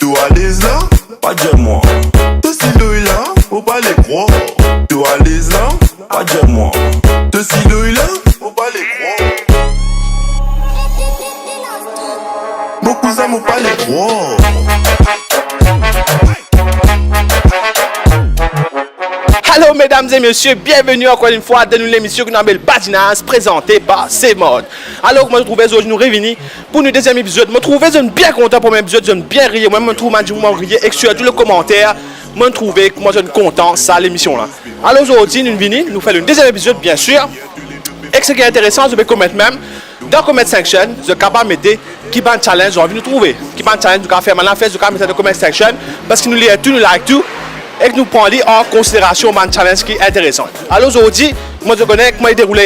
Tu à l'aise là? Pas dire moi. Te sidouille là, faut pas les croire. Tu à l'aise là? Pas dire moi. Te sidouille là, faut pas les croire. Beaucoup ça m'ont pas les croire. Allô mesdames et messieurs, bienvenue encore une fois dans l'émission que nous appelons Badinage, présentée par C-Mode. Alors, moi je trouve aujourd'hui nous réunis pour notre deuxième épisode. Je trouve bien content pour mon épisode, je suis bien rire. Moi je trouve rire et sur tous les commentaires, je trouve que moi je suis content ça l'émission là. Alors aujourd'hui nous venons, nous faisons le deuxième épisode bien sûr. Et ce qui est intéressant, je vais commettre même dans Comment Section, je suis capable de mettre qui ban challenge, j'ai envie de nous trouver. Qui ban challenge, je vais faire maintenant, je vais mettre dans Comment Section parce que nous lisons tout, nous like tout. Et que nous prenons en considération un challenge qui est intéressant. Alors aujourd'hui, moi je connais comment il déroule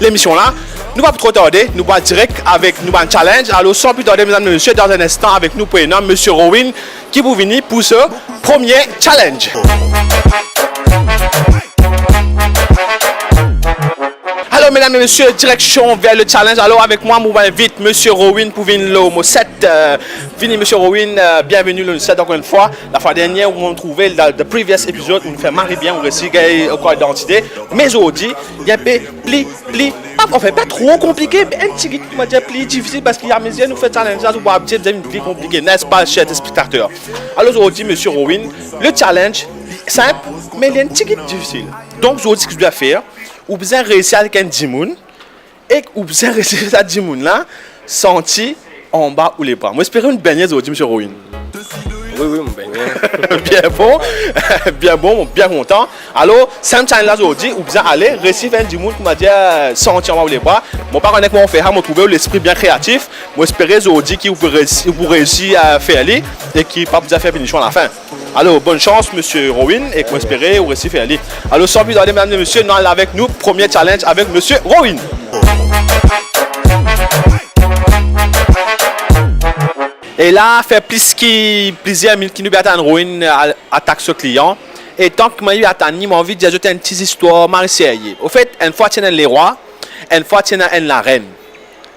l'émission là. Nous ne va pas trop tarder, nous allons direct avec nous un challenge. Alors sans plus tarder, mesdames et messieurs, dans un instant avec nous pour M. Rowan qui vous venir pour ce premier challenge. Alors mesdames et messieurs, direction vers le challenge. Alors avec moi, je m'invite M. Rowan pour venir le 7. Venez M. Rowan, bienvenue le 7 encore une fois. La fois dernière, où on trouvait le previous épisode où on fait marrer bien, on réussit à gagner encore d'identité. Mais aujourd'hui, il y a un peu pas trop compliqué, mais un petit peu plus difficile parce qu'il y a mes yeux, nous fait challenge, nous va petit plus compliqué, n'est-ce pas, chers spectateurs? Alors aujourd'hui, M. Rowan, le challenge simple, mais il est un petit peu difficile. Donc aujourd'hui, ce que je dois faire, ou bien réussir avec un dimoun et ou bien réussir à dimoun là senti en bas ou les bras. Moi j'espère une baignade aujourd'hui M. Rowan. Oui, mon baignade. bien bon, bien content. Alors, c'est un challenge aujourd'hui ou bien aller réussir un dimoun qui m'a dit senti en bas ou les bras. Moi pas connaître comment on fait, moi trouver l'esprit bien créatif. Moi espérer aujourd'hui qu'il vous réussir à faire aller et qui pas vous faire finition à la fin. Alors, bonne chance, M. Rowan, et qu'on espère ou réussir à aller. Alors, sans plus tarder, mesdames et messieurs, nous allons avec nous, premier challenge avec M. Rowan. Et là, fait plusieurs minutes qui nous attendent Rowan attaque ce client. Et tant que moi, il attend, il m'a envie de ajouter une petite histoire marseillaise. Au fait, une fois, tu es les rois, une fois, tu es la reine.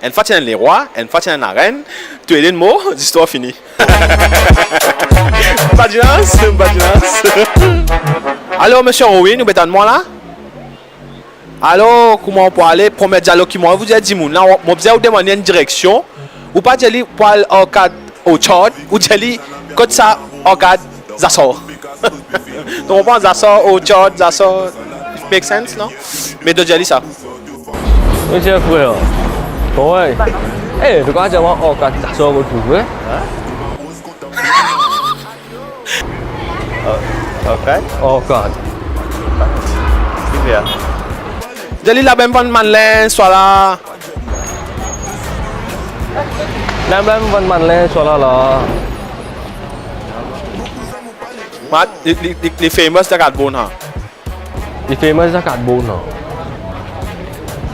Une fois, tu es les rois, une fois, tu es la reine. Tu es les mots, l'histoire finie. Badinage. Alors, M. Rowan, nous êtes moi là? Alors, comment on peut aller? Premier dialogue qui m'a vous dit, dis-moi, là, on vous demander une direction. Ou pas dire pour aller au cadre au chart, ou dire quand ça au cadre, ça sort. Donc, on pense ça sort au chart, ça sort. Make sense, non? Mais de dire ça. Oui, c'est frère. Ouais. Eh, tu crois que moi, au cadre, ça sort au tout, hein? Okay. Oh God. Super. Jadi la même bonne manlin soit là. Nam Lam Văn Man lên cho là Mat, les famous dekat bon ha. đi phê mới ra cạn bồn hả?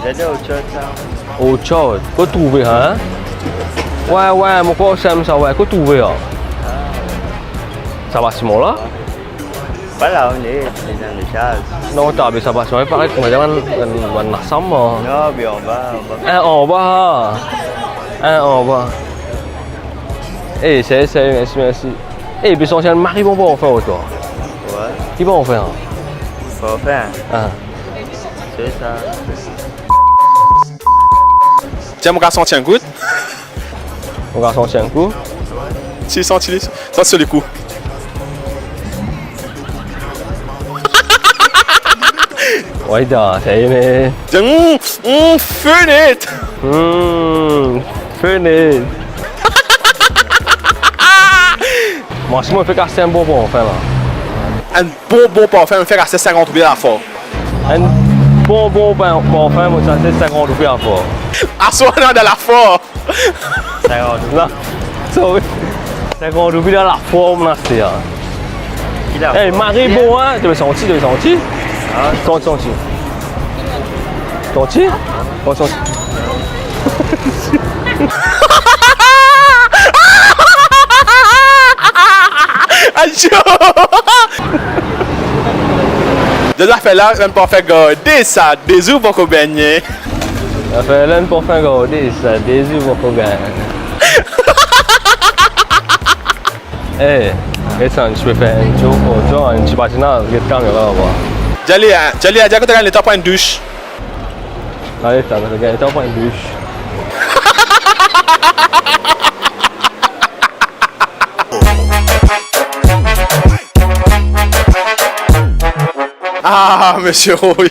Đến đâu chơi sao? Ồ trời, có tù về hả? Wow, một cô xem sao vậy? Có tù về hả? Sabar semua lah. Padahal ni dengan Charles. No tak bisa sabar semua. Pakai jangan warna sama. No, biar ba. Bah. Merci. Puis son chien Marie bon en faire toi. Ouais. Qui va en faire? Faut faire. Ah. C'est ça. Tiens, mon garçon tient un coup. Mon garçon tient un coup. Si, senti ça sur les coups. Ouais, da, c'est mais. Fun it! Finish. Moi, si moi, je fais casser un bonbon, enfin là. Un bon parfum me fait casser 50 000 à fort. Un bonbon parfum, moi, ça c'est 50 roupies à fort. À soi, dans la fort. 50 là. Sorry. 50 roupies dans la forme, là, c'est. Eh, Marie, bon, hein? Tu veux sentir? Ah, Quand senti? Je dois faire là, même pour faire garder ça, des œufs pour qu'on baigne. Ça fait l'un pour faire garder ça, des œufs pour qu'on gagne. Eh, regarde, je peux faire un joke, genre, un petit patinage, regarde la caméra, voir. Jali, a dit que tu as le temps pour une douche. Allez, t'as regardé, t'as pas une douche. Ah, monsieur, oui.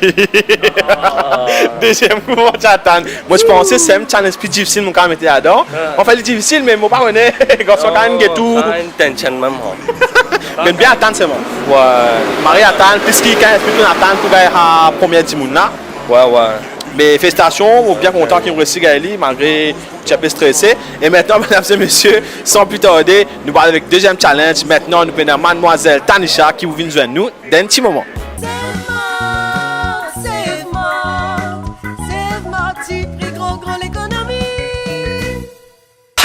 Deuxième coup, moi, j'attends. Moi, je pensais que c'est un challenge plus difficile, mon quand mettre là-dedans. On fait le difficile, mais moi, pas honnête. Quand on gagne tout. Une tension même. Mais bien attendre, c'est bon. Ouais. Marie attend, puisqu'il y a attendre pour gagner la première Dimouna. Ouais. Mais félicitations, ou bien content qu'ils ont réussi à gagner, malgré que tu es un peu stressé. Et maintenant, mesdames et messieurs, sans plus tarder, nous parlons avec le deuxième challenge. Maintenant, nous prenons mademoiselle Tanisha qui vous vient joindre nous dans un petit moment.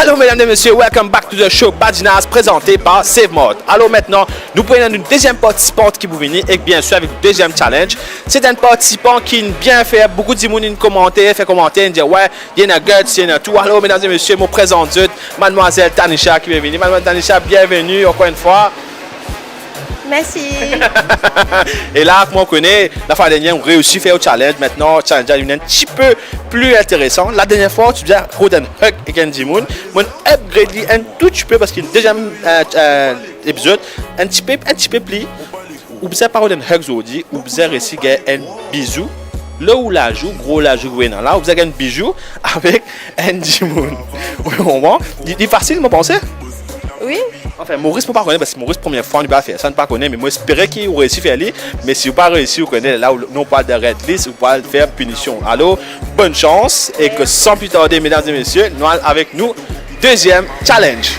Allô mesdames et messieurs, welcome back to the show Badinaz présenté par Save Mode. Alors maintenant, nous prenons une deuxième participante qui vous vient et bien sûr avec le deuxième challenge. C'est un participant qui bien fait beaucoup de gens commenter, fait commenter, dire ouais, il y en a guts, il y en a tout. Alors mesdames et messieurs, je présente mademoiselle Tanisha qui est venue. Mademoiselle Tanisha, bienvenue encore une fois. Merci. Et là, comme on connaît, la fois dernière, on réussit à faire le challenge. Maintenant, le challenge est un petit peu plus intéressant. La dernière fois, tu faisais Roden Hug et Candy Moon. Moi, upgrade un tout petit peu parce qu'il y a un deuxième épisode, un petit peu plus. Ou bien par Roden Hug aujourd'hui, ou bien réussi à un bisou. Là où la joue, gros la joue, là, vous avez un bijou avec Andy Moon. Il est facile, je pense. Oui. Enfin, Maurice ne peut pas connaître parce que Maurice, première fois, il ne peut pas faire ça, ne pas connaître. Mais moi, j'espérais qu'il aurait réussi à faire ça. Mais si vous n'avez pas réussi, vous connaissez là où nous parle de red list, vous pouvez faire punition. Alors, bonne chance et que sans plus tarder, mesdames et messieurs, nous allons avec nous, deuxième challenge.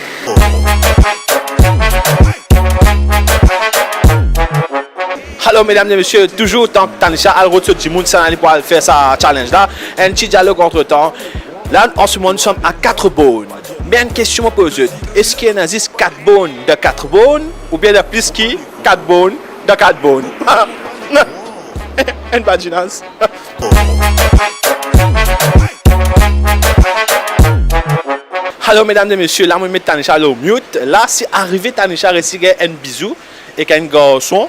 Alors, mesdames et messieurs, toujours tant que Tanisha a le retour du monde, ça allait pouvoir faire sa challenge là. Un petit dialogue entre temps. Là, en ce moment, nous sommes à 4 bonnes. Mais une question me pose, est-ce qu'il y en a 4 bonnes de 4 bonnes ou bien de plus qui 4 bonnes de 4 bonnes? Un badinaz. Alors, mesdames et messieurs, là, je mets Tanisha au mute. Là, c'est arrivé Tanisha réussir un bisou et qu'un garçon,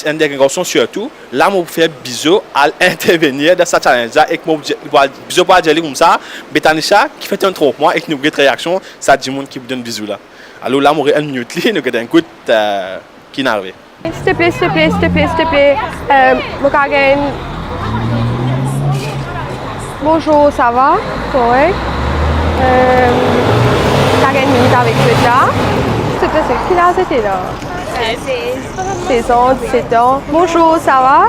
un des garçons surtout, là, je fais bisou à intervenir dans cette challenge-là et que je bisou pour dire comme ça, mais Tanisha qui fait un trompement et qui nous a une réaction, ça dit monde qui vous donne bisou là. Alors là, je un minute, nous avons un coup qui est arrivé. S'il te plaît. Bonjour, ça va? Correct. T'as gagné une minute avec ce là. S'il te plaît, c'est qui là? C'était là. C'est 16 ans, 17 ans. Bonjour, ça va?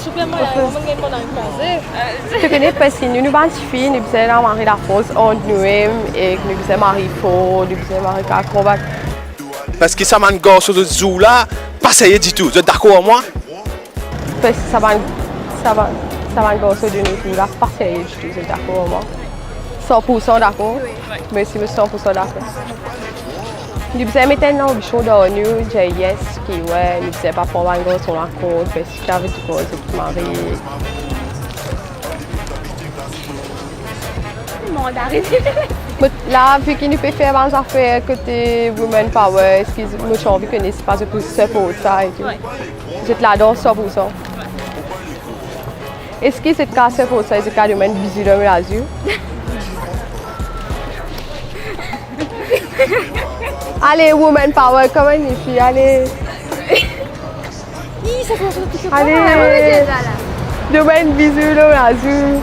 Je te connais parce que nous identifions, nous sommes Marie la Fosse, on nous-mêmes et nous sommes Marie Faux, nous sommes Marie Acrobat. Parce que ça m'a un garçon de zou là, pas ça y est du tout. Vous êtes d'accord avec moi? Parce que ça va un garçon de nous là, pas ça y est du tout, vous êtes d'accord avec moi? 100% d'accord? Merci, 100% d'accord. Nous sommes maintenant au bichon dans nous, j'ai yes, qui ouais, nous sommes pas pour un garçon la compte, parce que j'avais tout cause de marier. Là, vu qu'il nous peut faire des affaires côté Women Power, excusez-moi, j'ai envie que ce n'est pas pour ça et tout. Je te l'adore 100%. Est-ce que c'est le cas pour ça, c'est le cas de mettre bisous dans mes yeux? Allez, Woman Power, comme une fille, allez. Allez, demain, bisous, le lazou.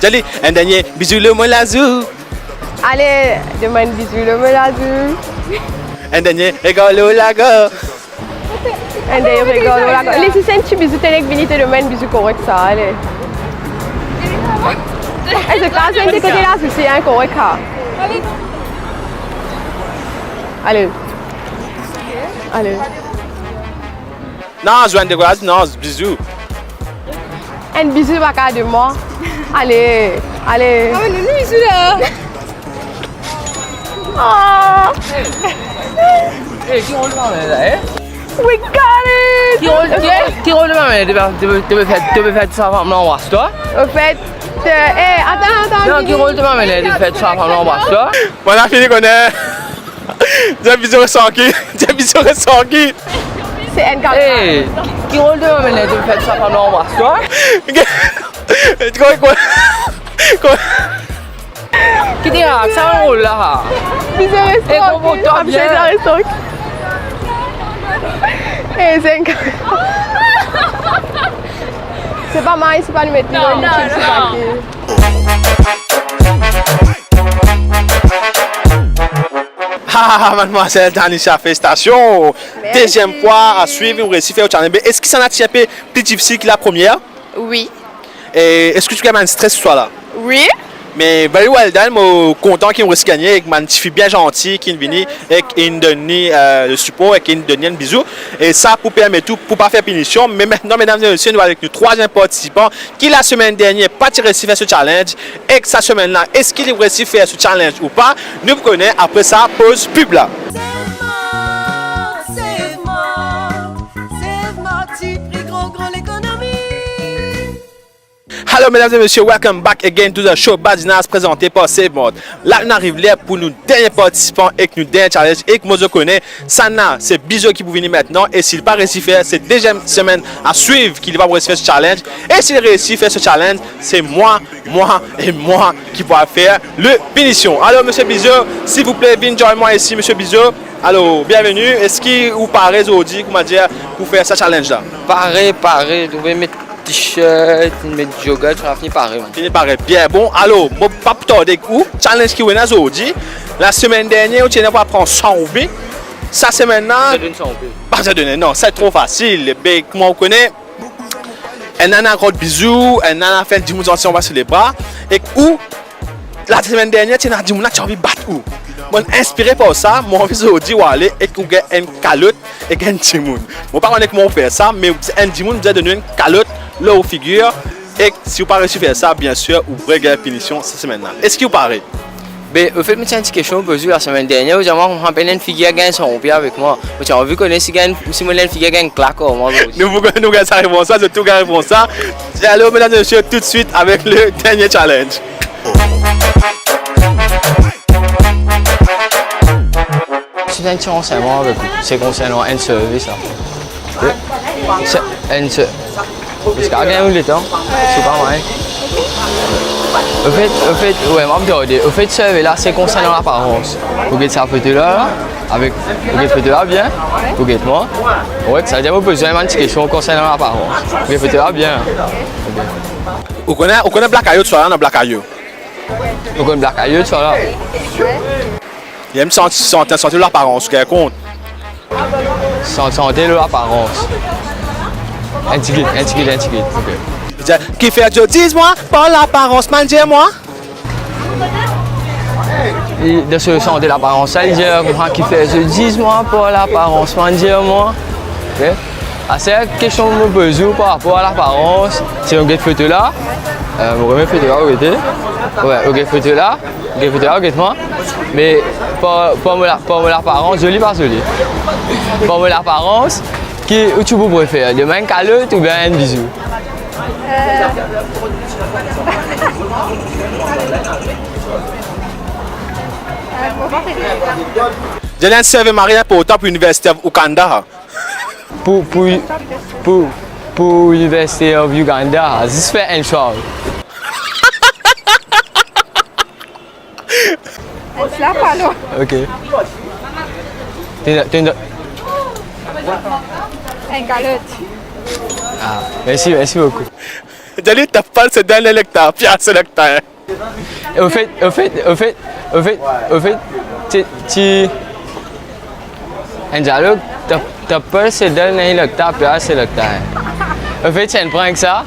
Allez, un dernier bisou, le molazou. Allez, demain, bisous, le molazou. Un dernier, rigolo, lago. Un dernier, rigolo, lago. Allez, si c'est un petit bisou, t'es venu te demain, bisou correct, ça, allez. C'est quand c'est un côté là, c'est un correct, ça. Allez. Allez. Non, je viens de voir, non, bisous. Un bisou à de moi. Allez. Allez. Ah, mais le bisou là. Oh. Qui roule pas, mais We got it. Qui roule pas, mais tu peux faire ça maintenant, toi? En fait, Attends. Non, qui rôle de ma mêlée de fête ça pendant l'embrasse-toi? On a fini qu'on est. J'ai bisous ressorti. J'ai bisous ressorti. C'est un gars. Hey, qui rôle de ma mêlée de fête ça pendant l'embrasse-toi? Quoi? Qui dit ah, ça un rôle là? Bisous Eh, comporte-toi bien. C'est un gars. C'est pas mal, c'est pas le mettre. Non. Ah, mademoiselle Tanisha, félicitations. Deuxième fois à suivre, on réussit à faire au challenge. Est-ce que ça n'a pas été plus difficile que la première? Oui. Et est-ce que tu as un stress ce soir-là? Oui. Mais very well done, moi content qu'il me réussi à gagner avec une fille bien gentille qui est venue et qui nous donne le support et qui nous donne un bisou. Et ça pour permettre tout, pour pas faire punition. Mais maintenant, mesdames et messieurs, nous avec nous troisième participant qui la semaine dernière pas réussi à faire ce challenge et que sa semaine-là, est-ce qu'il est réussi à faire ce challenge ou pas? Nous vous connaissons après ça, pause pub là. Hello mesdames et messieurs, welcome back again to the show Badinas présenté par Save Mode. Là, on arrive là pour nous derniers participants et que nous derniers challenge et que moi je connais. Sana, c'est Bizo qui vous venir maintenant et s'il pas réussi à faire cette deuxième semaine à suivre qu'il va réussir à faire ce challenge. Et s'il réussit à faire ce challenge, c'est moi qui va faire le punition. Alors monsieur Bizo, s'il vous plaît, viens joindre moi ici monsieur Bizo. Alors, bienvenue. Est-ce qu'il vous paraît aujourd'hui, comment dire, pour faire ce challenge là? Pareil, je vais mettre t-shirt, mettre jogger, ça va finir pareil. Il paraît bien bon. Alors, je ne vais pas tarder où challenge qui est aujourd'hui. La semaine dernière, tu n'as pas prendre 100 roupies. Cette semaine-là, pas ça donner. Non, c'est trop facile. Mais comment on connaît, un an a gros bisous, un an a fait 10 minutes on va sur les bras. Et où la semaine dernière, tu as dit que tu as envie de battre où? Moi, inspiré par ça, moi, je me suis dit, aller et que j'ai une calotte et un timoun. Je ne sais pas comment faire ça, mais un timoun vous a donné une calotte là aux figures. Et si vous ne réussissez pas à faire ça, bien sûr, vous pourrez gagner la punition cette semaine-là. Est-ce qu'il vous paraît? Mais au fait, je me suis dit quelque chose la semaine dernière. J'ai rappelé une figure qui a gagné son pied avec moi. J'ai envie de connaître si une figure qui a gagné un claque. Nous gagnons ça, réponse ça, c'est tout gagnons ça. Et alors, mesdames et messieurs, tout de suite avec le dernier challenge. C'est un petit renseignement avec vous. C'est concernant un service. C'est un service. Parce qu'il y a gagné le temps. C'est pas mal. Au fait, ouais, au fait, ce là, c'est concernant l'apparence. Vous voyez ça photo là, avec, vous voyez photo là bien, vous voyez moi. Ouais, ça veut dire que vous posez une petite question concernant l'apparence. Vous voyez photo là bien. Vous connaissez Black Ayo, tu dans Black Ayo. Vous connaissez Black Ayo, tu là. Il aime sentir l'apparence, qu'elle compte. Sentir l'apparence. Un petit guide, ok. Qui fait Dieu, dis-moi, pas l'apparence, dis-moi. De ce sens de l'apparence, ça veut dire qui fait Dieu, dis-moi pas l'apparence, dis-moi. Ok. Ah, c'est une question que je me pose par rapport à l'apparence. Si on regarde photo là, vous remettez photo là, vous voyez. Ouais, ok, photo là, regarde-moi. Mais pas l'apparence, joli pas joli. Pas l'apparence, où tu vous préfères, de main calotte ou bien un bisou? J'ai un serveur marié pour autant pour l'université au Canada. Pour l'université of Uganda, ça fait une chose. C'est là, pas là. Ok. Un calotte. Ah, merci beaucoup. J'ai dit, t'as pas ce dernier lecteur, Pierre, ce lecteur. Au fait, tu... Un dialogue, t'as pas ce dernier lecteur, Pierre, ce lecteur. Au fait, c'est un prank ça.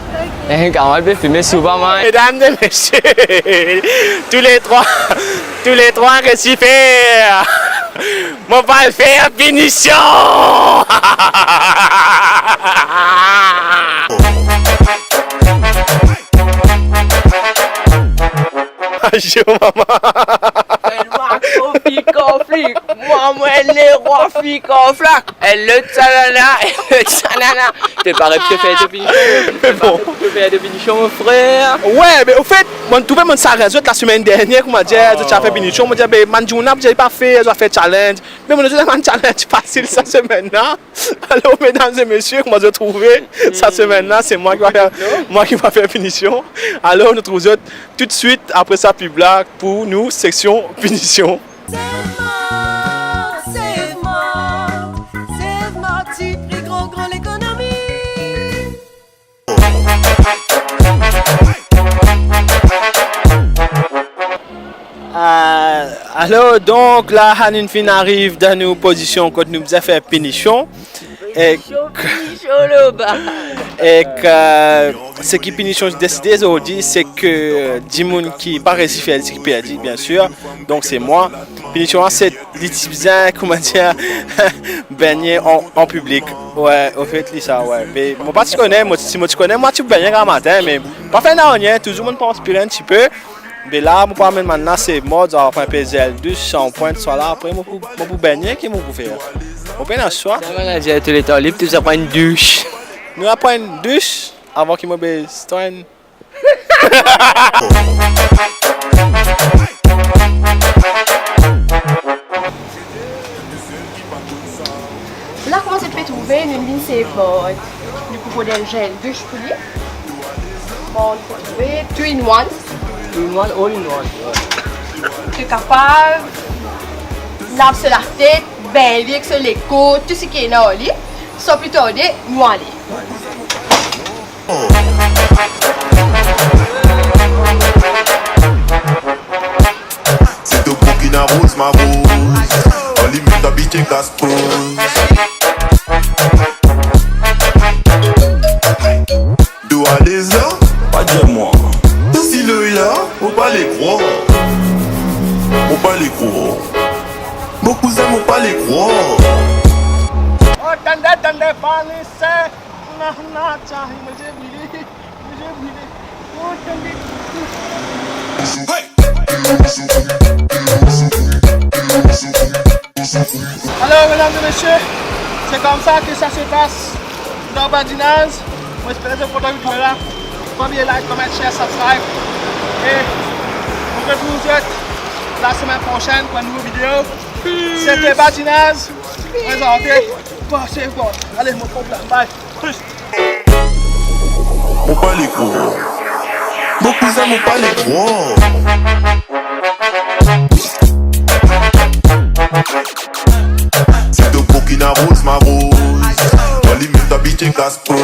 Et quand on va filmer souvent, mesdames et messieurs, tous les trois récipients, on va faire punition. Bonjour, maman. Moi, les rois filles conflac. Elle le tsanana. T'es pas prêt de faire des finitions? Mais bon. Tu fais des finitions, mon frère. Ouais, mais au fait, mon trouvé mon sarrasin la semaine dernière, comment dire, tu as fait finition, moi dire, ben, manjouna, j'ai pas fait, j'ai fait challenge. Mais mon Dieu, un challenge facile cette semaine-là. Alors, mesdames et messieurs, comment j'ai trouvé cette semaine-là, c'est moi qui va faire finition. Alors, nous trouvons tout de suite après sa pub là pour nous, section finition. Save-moi, tu pris gros l'économie. Alors, donc là, Hanine arrive dans nos positions quand nous faisons faire finition. Et ce qui Pinichon décidé aujourd'hui, c'est que Dimoun qui pas réussi à faire ce qu'il perdit, bien sûr. Donc c'est moi. Pinichon, c'est l'utilisant, comment dire, baigner en public. Ouais, au fait, c'est ça, ouais. Mais moi, pas tu connais, moi, si moi tu connais, moi tu baignes un matin, mais pas faire rien, toujours le monde peut inspirer un petit peu. Mais là, moi, maintenant, c'est mode, on va faire un douche, 100 points, soit là, après, moi, pour baigner, qu'est-ce que je vais faire? On peut aller soir. Ça va, j'ai tous les temps libres, tu vas prendre une douche. Nous allons prendre une douche avant qu'il me baisse. Là, comment tu peux trouver une ligne c'est bon. Du coup, pour des gels douche pour lui. Bon, tu peux trouver 3-in-1. 2-in-1, all-in-one. Tu es capable lave sur la tête, baigner sur les côtes, tout ce qui est dans le lit. Sans plus tarder, nous allons. C'est au Burkina Rose, ma rose. On limite d'habiter Gaspose. D'où allez là? Pas de moi. Si le là, faut pas les croire. Faut pas les croire. Mon cousin, faut pas les croire. Oh, tendez, panissez. Non, tiens, j'ai brûlé. Oh, tendez. Alors, mesdames et messieurs, c'est comme ça que ça se passe dans Badinage. Moi, j'espère que vous êtes content de là. Pas oublier like, comment, share, subscribe. Et on retrouve vous la semaine prochaine pour une nouvelle vidéo. C'était Badinage. Présenté. Passez bon. Allez, mon problème. Bye. Plus. Faut pas les croire. Mon cousin, faut pas les croire. C'est au Burkina Rose, ma rose. On limite d'habiter Gaspose.